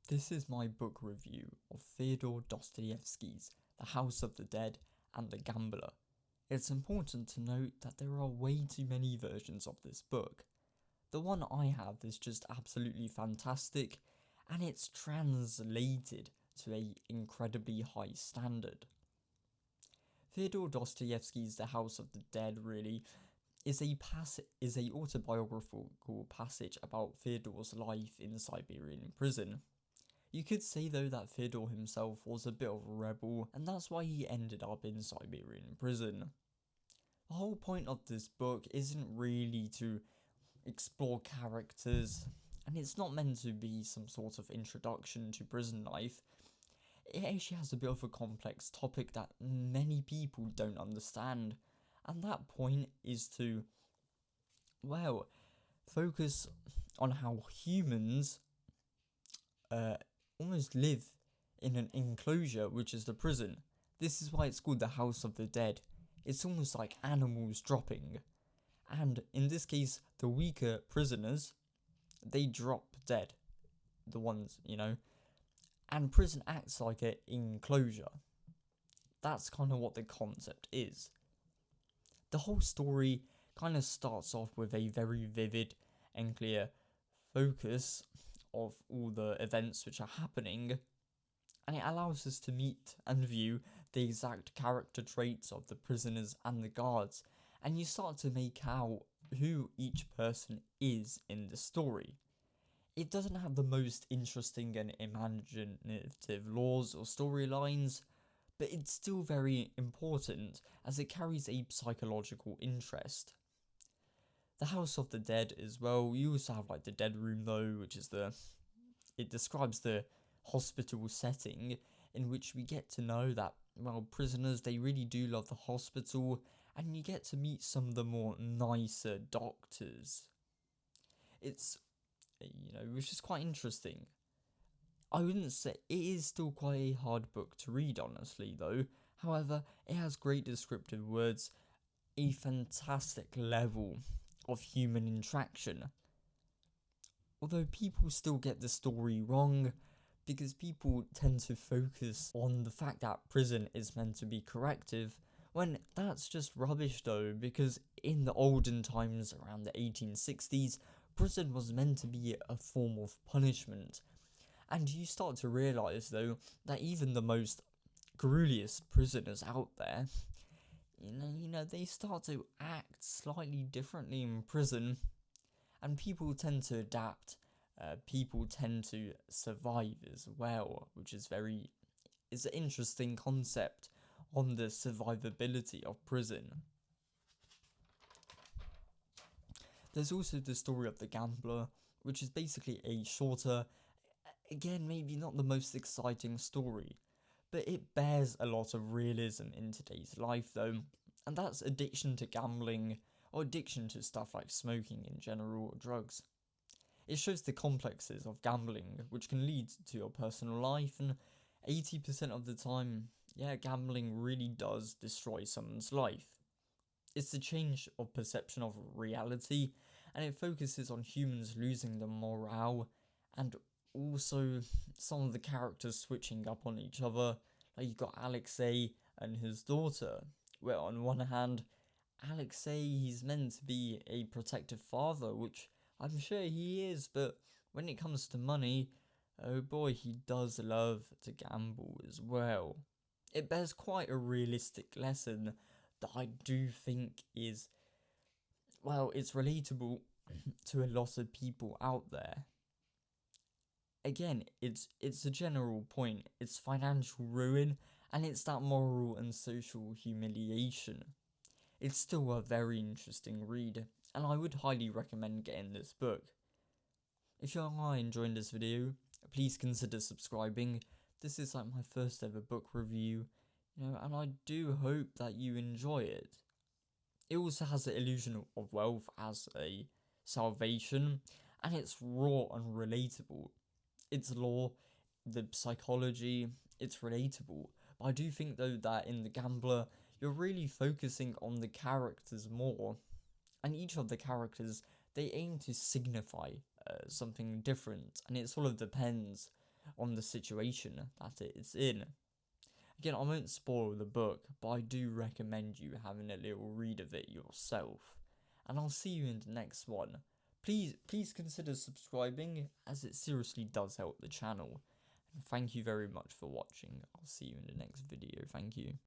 This is my book review of Fyodor Dostoevsky's The House of the Dead and the Gambler. It's important to note that there are way too many versions of this book. The one I have is just absolutely fantastic, and it's translated to an incredibly high standard. Fyodor Dostoevsky's The House of the Dead really is a autobiographical passage about Fyodor's life in Siberian prison. You could say though that Fyodor himself was a bit of a rebel, and that's why he ended up in Siberian prison. The whole point of this book isn't really to explore characters, and it's not meant to be some sort of introduction to prison life. It actually has a bit of a complex topic that many people don't understand, and that point is to, focus on how humans almost live in an enclosure, which is the prison. This is why it's called the House of the Dead. It's almost like animals dropping. And in this case, the weaker prisoners, they drop dead. The ones, And prison acts like an enclosure. That's kind of what the concept is. The whole story kind of starts off with a very vivid and clear focus of all the events which are happening, and it allows us to meet and view the exact character traits of the prisoners and the guards, and you start to make out who each person is in the story. It doesn't have the most interesting and imaginative laws or storylines, but it's still very important as it carries a psychological interest. The House of the Dead as well, you also have like the Dead Room though, which is it describes the hospital setting in which we get to know that, prisoners, they really do love the hospital, and you get to meet some of the more nicer doctors. It's, which is quite interesting. I wouldn't say, it is still quite a hard book to read, honestly, though. However, it has great descriptive words, a fantastic level of human interaction. Although people still get the story wrong, because people tend to focus on the fact that prison is meant to be corrective, when that's just rubbish though, because in the olden times, around the 1860s, prison was meant to be a form of punishment. And you start to realise though, that even the most grueliest prisoners out there, they start to act slightly differently in prison, and people tend to adapt, people tend to survive as well, which is an interesting concept on the survivability of prison. There's also the story of the gambler, which is basically a shorter, again maybe not the most exciting story, but it bears a lot of realism in today's life though, and that's addiction to gambling, or addiction to stuff like smoking in general, or drugs. It shows the complexes of gambling, which can lead to your personal life, and 80% of the time, gambling really does destroy someone's life. It's the change of perception of reality, and it focuses on humans losing their morale, and also some of the characters switching up on each other. Like you've got Alexei and his daughter, where on one hand, Alexei, he's meant to be a protective father, which I'm sure he is, but when it comes to money, oh boy, he does love to gamble as well. It bears quite a realistic lesson that I do think is, it's relatable to a lot of people out there. Again, it's a general point, it's financial ruin, and it's that moral and social humiliation. It's still a very interesting read, and I would highly recommend getting this book. If you are enjoying this video, please consider subscribing. This is like my first ever book review, and I do hope that you enjoy it. It also has the illusion of wealth as a salvation, and it's raw and relatable. It's law, the psychology, it's relatable. But I do think though that in The Gambler, you're really focusing on the characters more, and each of the characters, they aim to signify something different, and it sort of depends on the situation that it's in. Again, I won't spoil the book, but I do recommend you having a little read of it yourself. And I'll see you in the next one. Please consider subscribing, as it seriously does help the channel. And thank you very much for watching. I'll see you in the next video. Thank you.